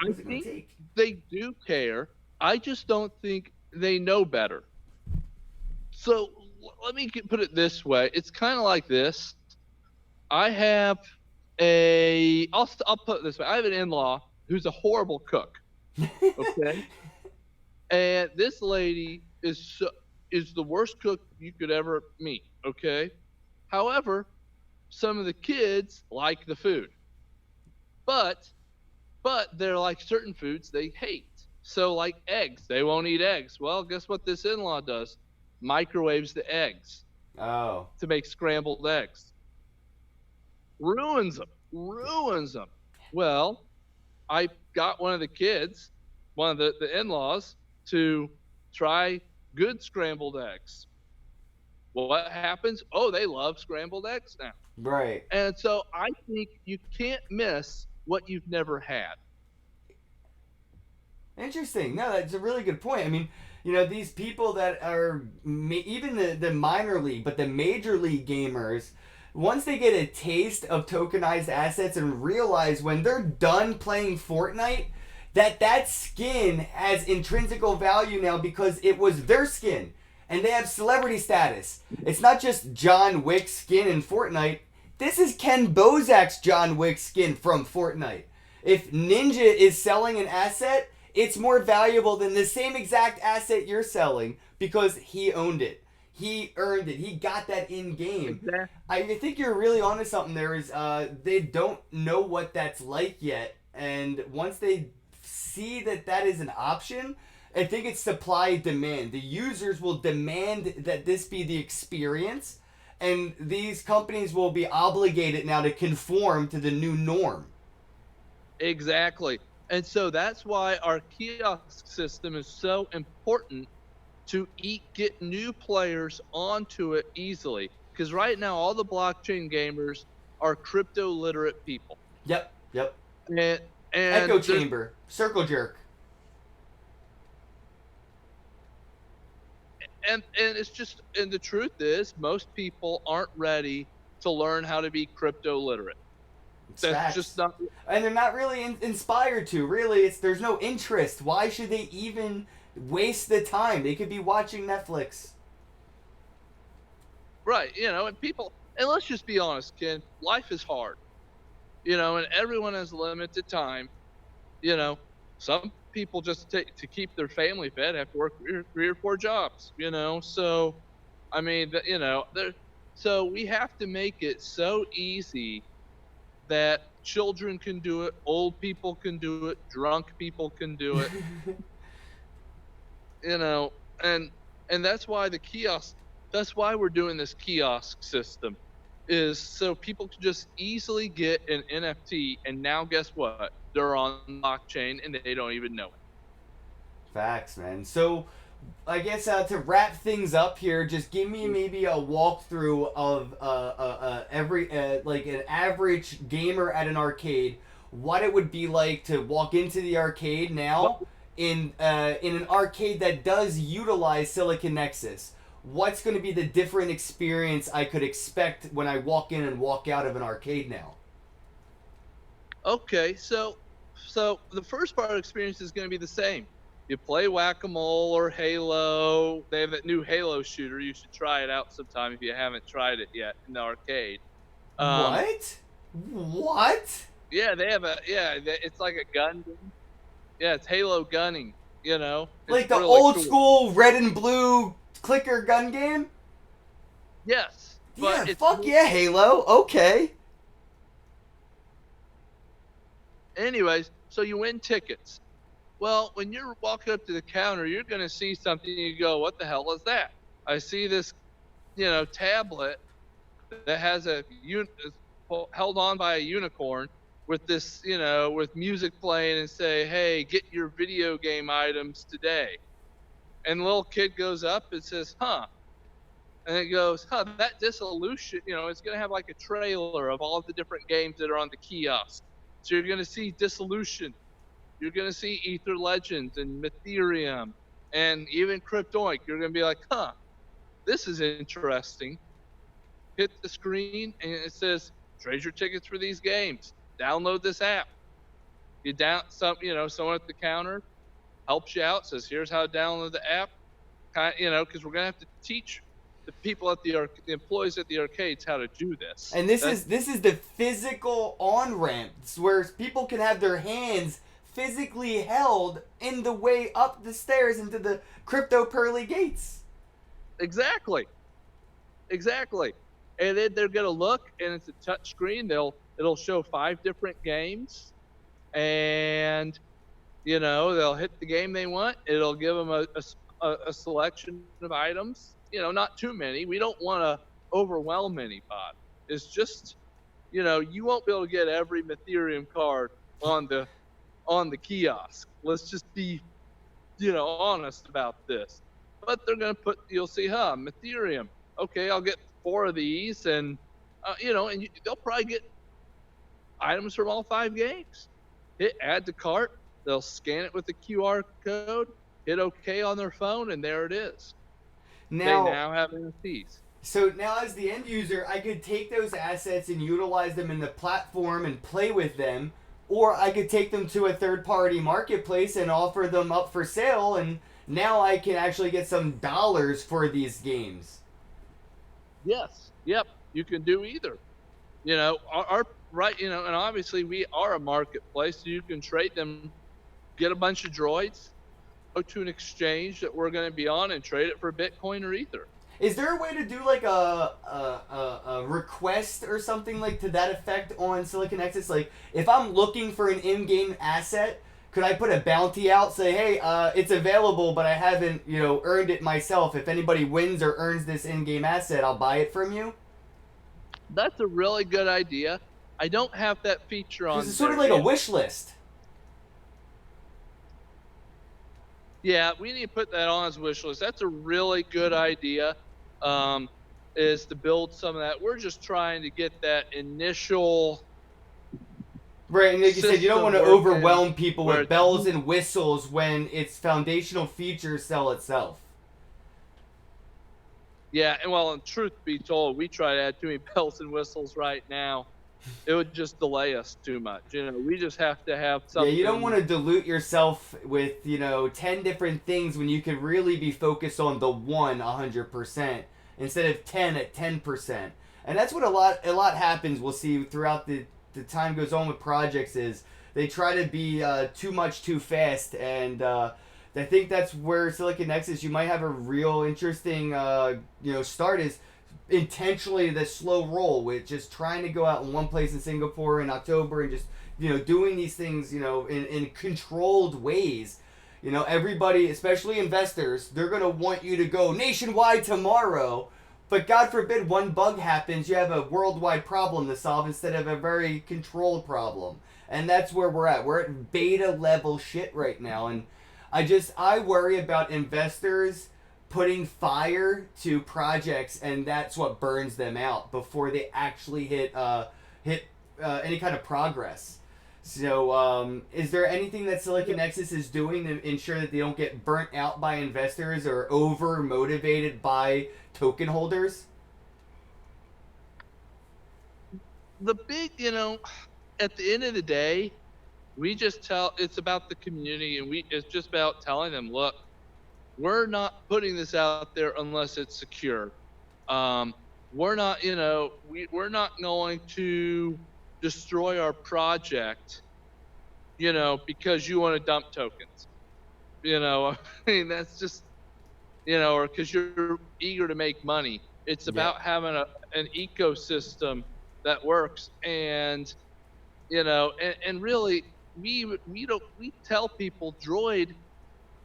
is it going to think take? they do care. I just don't think they know better. So let me put it this way. It's kind of like this. I have I'll put it this way. I have an in-law who's a horrible cook. Okay, and this lady is the worst cook you could ever meet. Okay, however, some of the kids like the food, but they're like certain foods they hate. So like eggs, they won't eat eggs. Well, guess what this in-law does? Microwaves the eggs Oh. to make scrambled eggs. Ruins them. Ruins them. Well, I got one of the kids, one of the in-laws, to try good scrambled eggs. Well, what happens? Oh, they love scrambled eggs now. Right. And so I think you can't miss what you've never had. Interesting. No, that's a really good point. I mean, these people that are even the minor league, but the major league gamers, once they get a taste of tokenized assets and realize when they're done playing Fortnite that skin has intrinsical value now because it was their skin and they have celebrity status. It's not just John Wick's skin in Fortnite. This is Ken Bozak's John Wick skin from Fortnite. If Ninja is selling an asset, it's more valuable than the same exact asset you're selling because he owned it. He earned it. He got that in game. Exactly. I think you're really onto something there. Is they don't know what that's like yet, and once they see that is an option, I think it's supply demand. The users will demand that this be the experience, and these companies will be obligated now to conform to the new norm. Exactly. And so that's why our kiosk system is so important to get new players onto it easily. Because right now, all the blockchain gamers are crypto literate people. Yep. And Echo chamber, circle jerk. And it's just, and the truth is, most people aren't ready to learn how to be crypto literate. It's That's just facts. not And they're not really inspired to. Really, there's no interest. Why should they even waste the time? They could be watching Netflix. right. And people, and let's just be honest, Ken, life is hard, and everyone has limited time. You know, some people just to keep their family fed have to work three or four jobs, So, I mean, so we have to make it so easy that children can do it, old people can do it, drunk people can do it, you know, and that's why that's why we're doing this kiosk system, is so people can just easily get an NFT, and now guess what? They're on blockchain and they don't even know it. Facts, man. So, I guess to wrap things up here, just give me maybe a walkthrough of every like an average gamer at an arcade, what it would be like to walk into the arcade now Well, in an arcade that does utilize Silicon Nexus. What's going to be the different experience I could expect when I walk in and walk out of an arcade now? okay, so the first part of the experience is going to be the same. You play whack-a-mole or Halo. They have that new Halo shooter. You should try it out sometime if you haven't tried it yet in the arcade. Um, What? What? yeah, they have it's like a gun game. Yeah, it's Halo gunning. It's Like the really old cool. school red and blue clicker gun game? Yes, Yeah, but it's fuck yeah, Halo. Okay. anyways. So you win tickets. Well, when you're walking up to the counter, you're going to see something. And you go, "What the hell is that?" I see this, tablet that has held on by a unicorn with this, with music playing and say, "Hey, get your video game items today." And the little kid goes up and says, "Huh." And it goes, "Huh, that dissolution, it's going to have like a trailer of all of the different games that are on the kiosk. So you're going to see Dissolution. You're going to see Ether Legends and Ethereum and even Cryptoink. You're going to be like, huh, this is interesting." Hit the screen and it says, "Trade your tickets for these games. Download this app." Someone at the counter helps you out, says, "Here's how to download the app." Because we're going to have to teach the people the employees at the arcades how to do this. And this is the physical on ramps where people can have their hands physically held in the way up the stairs into the crypto pearly gates. Exactly. Exactly. And then they're gonna look, and it's a touch screen. It'll show 5 different games, and they'll hit the game they want. It'll give them a selection of items. Not too many. We don't want to overwhelm anybody. It's just you won't be able to get every Ethereum card on the kiosk. Let's just be honest about this. But they're gonna you'll see, huh, Ethereum. Okay, I'll get 4 of these, and they'll probably get items from all 5 games. Hit add to cart. They'll scan it with the QR code. Hit OK on their phone, and there it is. They Now, now have NFTs. so now as the end user, I could take those assets and utilize them in the platform and play with them, or I could take them to a third party marketplace and offer them up for sale, and now I can actually get some dollars for these games. Yes. Yep. You can do either. Our right. And obviously we are a marketplace, so you can trade them, get a bunch of droids, go to an exchange that we're going to be on, and trade it for Bitcoin or Ether. Is there a way to do like a request or something like to that effect on Silicon Nexus? Like, if I'm looking for an in-game asset, could I put a bounty out, say, hey, it's available, but I haven't, earned it myself. If anybody wins or earns this in-game asset, I'll buy it from you? That's a really good idea. I don't have that feature on. Because it's sort of there like a yet. wish list. Yeah, we need to put that on as wish list. That's a really good idea. Is to build some of that. We're just trying to get that initial. Right, and like you said, you don't want to system overwhelm people where with bells and whistles when its foundational features sell itself. Yeah, and well, in truth be told, we try to add too many bells and whistles right now. it would just delay us too much. We just have to have Yeah, you don't want something. to dilute yourself with, 10 different things when you could really be focused on the one 100% instead of 10 at 10%. And that's what a lot happens we'll see throughout the time goes on with projects is they try to be too much too fast and I think that's where Silicon Nexus you might have a real interesting start is intentionally the slow roll with just trying to go out in one place in Singapore in October and just doing these things in controlled ways. Everybody, especially investors, they're gonna want you to go nationwide tomorrow. But God forbid one bug happens, you have a worldwide problem to solve instead of a very controlled problem. And that's where we're at. We're at beta level shit right now. And I worry about investors putting fire to projects and that's what burns them out before they actually hit any kind of progress. So, is there anything that Silicon Nexus is doing to ensure that they don't get burnt out by investors or over motivated by token holders? The big, at the end of the day, we just it's about the community, and it's just about telling them, look, we're not putting this out there unless it's secure. Um, we're not, we're not going to destroy our project, because you want to dump tokens. I mean, that's just, or because you're eager to make money. It's Yeah. about having an ecosystem that works, and and really, we tell people droid.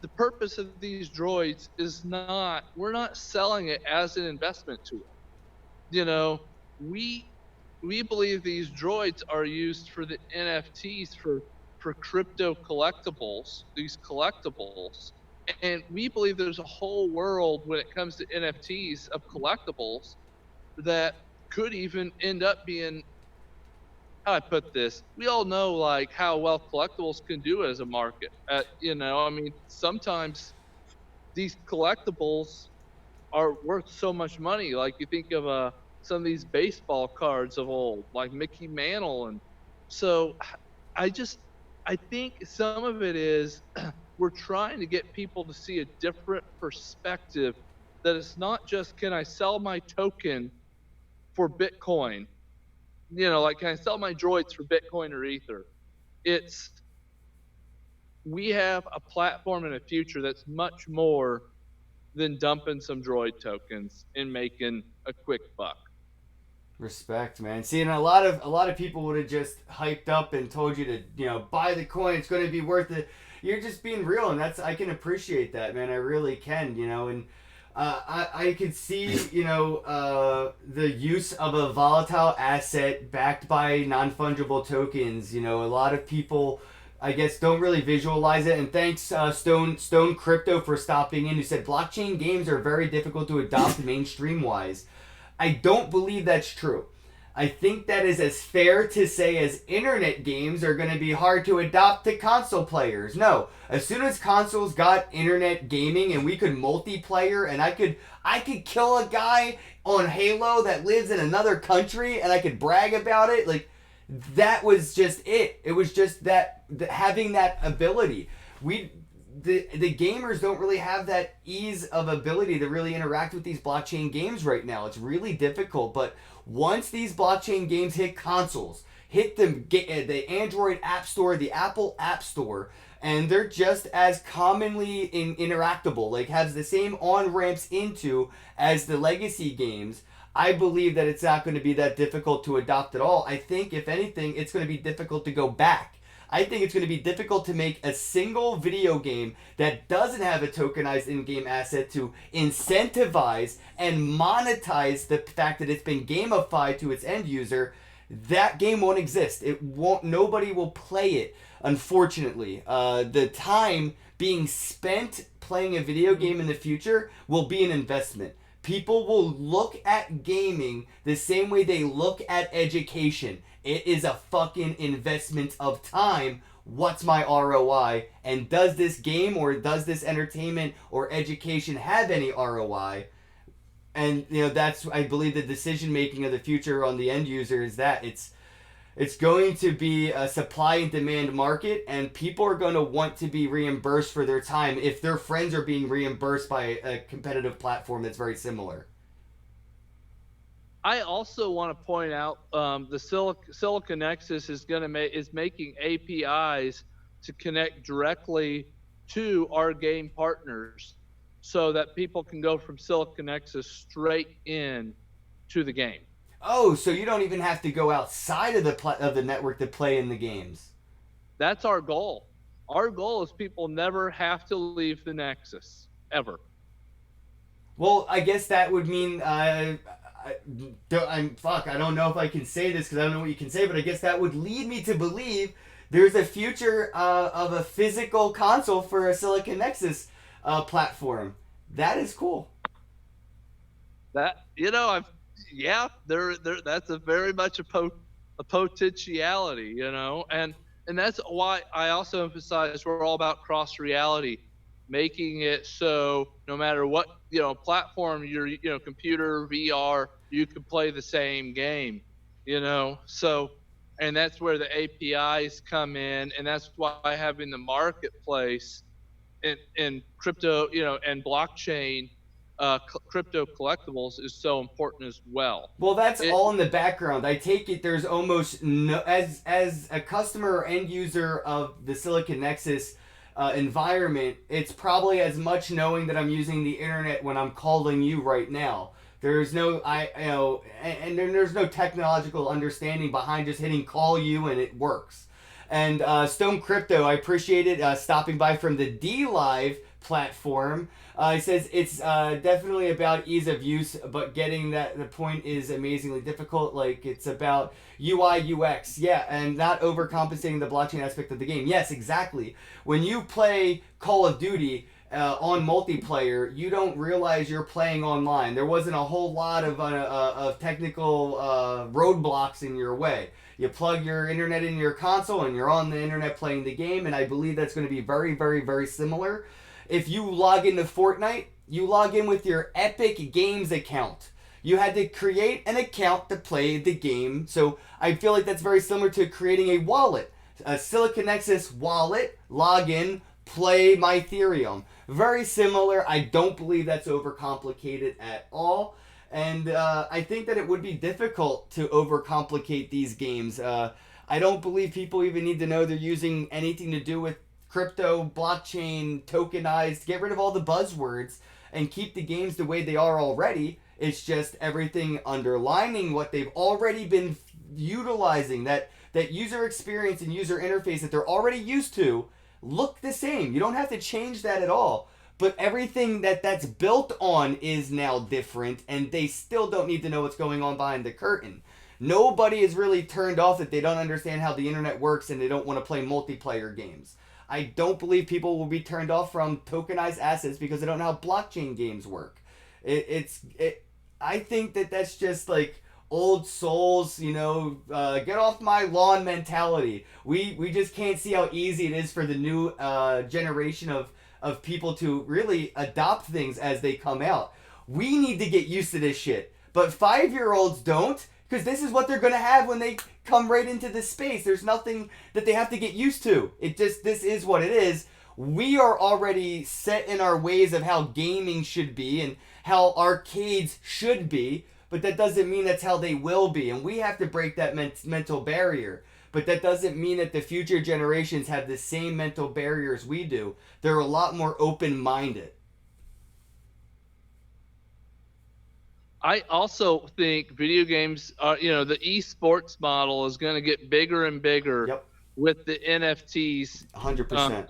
The purpose of these droids is not, we're not selling it as an investment tool. You know, we we believe these droids are used for the NFTs for crypto collectibles, these collectibles. And we believe there's a whole world when it comes to NFTs of collectibles that could even end up being, how I put this, we all know like how well collectibles can do as a market. I mean, sometimes these collectibles are worth so much money. Like you think of some of these baseball cards of old, like Mickey Mantle, and so I just I think some of it is we're trying to get people to see a different perspective. That it's not just, can I sell my token for Bitcoin? Like, can I sell my droids for Bitcoin or Ether? It's, we have a platform in a future that's much more than dumping some droid tokens and making a quick buck. Respect, man. See, and a lot of people would have just hyped up and told you to, buy the coin. It's going to be worth it. You're just being real, and I can appreciate that, man. I really can, and I could see, the use of a volatile asset backed by non fungible tokens. A lot of people, I guess, don't really visualize it. And thanks, Stone Crypto, for stopping in. Who said blockchain games are very difficult to adopt mainstream wise. I don't believe that's true. I think that is as fair to say as internet games are going to be hard to adopt to console players. No, as soon as consoles got internet gaming and we could multiplayer and I could kill a guy on Halo that lives in another country and I could brag about it, like that was just it. It was just that having that ability. The gamers don't really have that ease of ability to really interact with these blockchain games right now. It's really difficult. But once these blockchain games hit consoles, hit the Android App Store, the Apple App Store, and they're just as commonly interactable, like has the same on ramps into as the legacy games. I believe that it's not going to be that difficult to adopt at all. I think, if anything, it's going to be difficult to go back. I think it's going to be difficult to make a single video game that doesn't have a tokenized in-game asset to incentivize and monetize the fact that it's been gamified to its end user. That game won't exist. It won't. Nobody will play it. Unfortunately, the time being spent playing a video game in the future will be an investment. People will look at gaming the same way they look at education. It is a fucking investment of time. What's my ROI? And does this game or does this entertainment or education have any ROI? And that's, I believe, the decision making of the future on the end user is that It's going to be a supply and demand market, and people are going to want to be reimbursed for their time if their friends are being reimbursed by a competitive platform that's very similar. I also want to point out the Silica Nexus is making APIs to connect directly to our game partners, so that people can go from Silica Nexus straight in to the game. Oh, so you don't even have to go outside of the network to play in the games. That's our goal. Our goal is people never have to leave the Nexus ever. Well, I guess that would mean I don't know if I can say this because I don't know what you can say, but I guess that would lead me to believe there's a future of a physical console for a Silicon Nexus platform. That is cool. That I've yeah, there that's a very much a potentiality, and that's why I also emphasize we're all about cross reality, making it so no matter what platform computer VR, you can play the same game, so. And that's where the APIs come in, and that's why having the marketplace in crypto, and blockchain, crypto collectibles is so important as well. Well, that's It all in the background. I take it there's almost no as a customer or end user of the Silicon Nexus environment. It's probably as much knowing that I'm using the internet when I'm calling you right now. There's no and then there's no technological understanding behind just hitting call you and it works. And Stone Crypto, I appreciate it stopping by from the D Live platform. He says it's definitely about ease of use, but getting that the point is amazingly difficult. Like it's about UI UX, yeah, and not overcompensating the blockchain aspect of the game. Yes, exactly. When you play Call of Duty on multiplayer, you don't realize you're playing online. There wasn't a whole lot of technical roadblocks in your way. You plug your internet in your console and you're on the internet playing the game, and I believe that's going to be very, very, very similar. If you log into Fortnite, you log in with your Epic Games account. You had to create an account to play the game, so I feel like that's very similar to creating a wallet. A Silicon Nexus wallet, log in, play my Ethereum. Very similar. I don't believe that's overcomplicated at all. And I think that it would be difficult to overcomplicate these games. I don't believe people even need to know they're using anything to do with crypto, blockchain, tokenized. Get rid of all the buzzwords and keep the games the way they are already. It's just everything underlining what they've already been utilizing. That user experience and user interface that they're already used to look the same. You don't have to change that at all. But everything that's built on is now different, and they still don't need to know what's going on behind the curtain. Nobody is really turned off that they don't understand how the internet works and they don't want to play multiplayer games. I don't believe people will be turned off from tokenized assets because they don't know how blockchain games work. I think that's just like old souls, get off my lawn mentality. We just can't see how easy it is for the new generation of people to really adopt things as they come out. We need to get used to this shit. But 5-year-olds don't, because this is what they're going to have when they come right into this space. There's nothing that they have to get used to. This is what it is. We are already set in our ways of how gaming should be and how arcades should be, but that doesn't mean that's how they will be. And we have to break that mental barrier. But that doesn't mean that the future generations have the same mental barriers we do. They're a lot more open-minded. I also think video games are, the esports model is going to get bigger and bigger. Yep. With the NFTs 100%.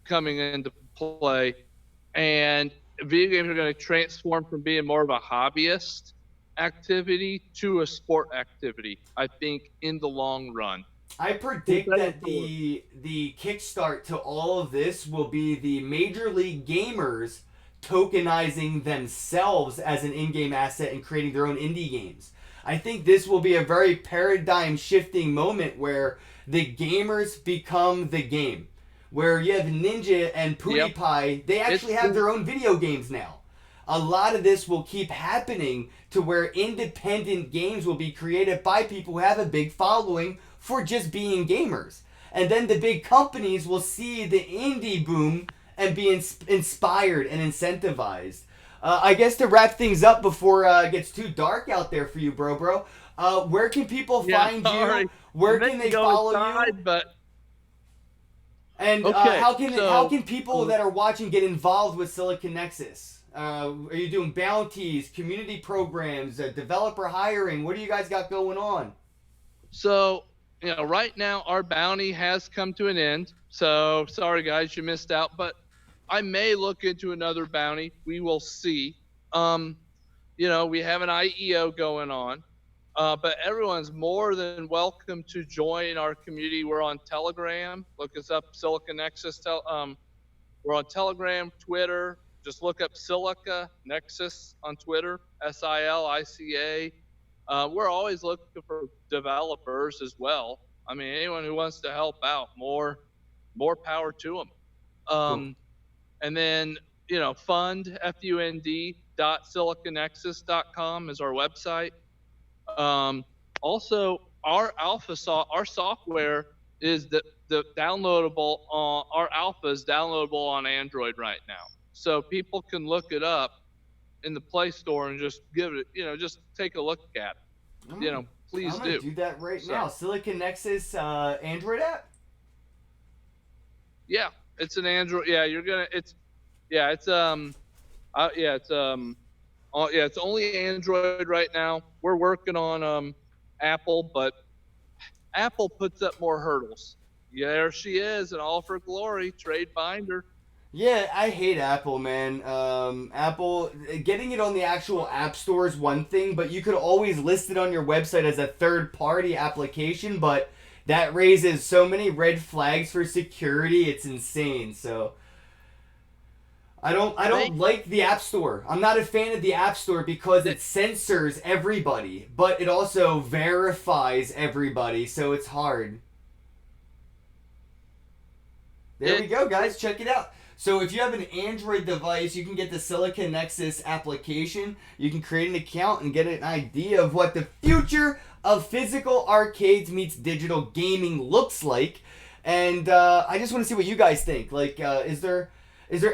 Coming into play. And video games are going to transform from being more of a hobbyist activity to a sport activity, I think, in the long run. I predict that the kickstart to all of this will be the Major League Gamers tokenizing themselves as an in-game asset and creating their own indie games. I think this will be a very paradigm shifting moment where the gamers become the game. Where you have Ninja and PewDiePie, they actually have their own video games now. a lot of this will keep happening to where independent games will be created by people who have a big following for just being gamers. And then the big companies will see the indie boom and be inspired and incentivized. I guess to wrap things up before it gets too dark out there for you, bro. Where can people Yeah, find sorry. you? Where I meant can to they go follow inside, you? but And okay. how So can people that are watching get involved with Silicon Nexus? Are you doing bounties, community programs, developer hiring? What do you guys got going on? So, right now our bounty has come to an end. So, sorry guys, you missed out, but I may look into another bounty. We will see. Um, we have an IEO going on. But everyone's more than welcome to join our community. We're on Telegram. Look us up, Silicon Nexus. We're on Telegram, Twitter. Just look up Silica Nexus on Twitter, Silica. We're always looking for developers as well. I mean, anyone who wants to help out, more power to them. Cool. And then, fund.siliconexus.com is our website. Um, Also, our software is the downloadable. Our alpha is downloadable on Android right now, so people can look it up in the Play Store and just give it. Just take a look at it. I'm gonna, Please I'm gonna do. do that right now. So Silicon Nexus Android app. yeah, it's an Android. Yeah, you're gonna. It's yeah, it's yeah, it's yeah, it's only Android right now. We're working on Apple, but Apple puts up more hurdles. Yeah, there she is in all of her glory, trade binder. Yeah, I hate Apple, man. Apple getting it on the actual App Store is one thing, but you could always list it on your website as a third-party application. But that raises so many red flags for security. It's insane. So I They don't like the App Store. I'm not a fan of the App Store because it censors everybody, but it also verifies everybody, so it's hard. There we it's go, guys. Check it out. So if you have an Android device, you can get the Silicon Nexus application. You can create an account and get an idea of what the future of physical arcades meets digital gaming looks like. And I just want to see what you guys think. Like, is there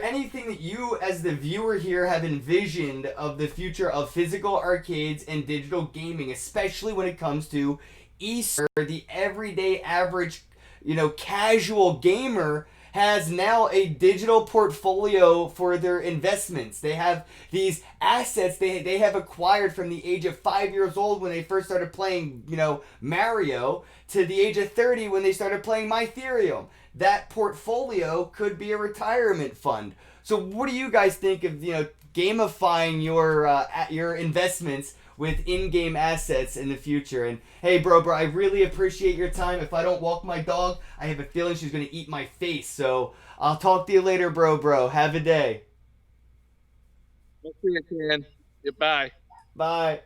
anything that you, as the viewer here, have envisioned of the future of physical arcades and digital gaming, especially when it comes to esports? The everyday average, casual gamer has now a digital portfolio for their investments. They have these assets they have acquired from the age of 5 years old when they first started playing, Mario, to the age of 30 when they started playing Mytherium. That portfolio could be a retirement fund. So what do you guys think of, gamifying your investments with in-game assets in the future? And hey, bro, I really appreciate your time. If I don't walk my dog, I have a feeling she's gonna eat my face. So I'll talk to you later, bro. Have a day. We'll see you, Ken. Goodbye. Bye.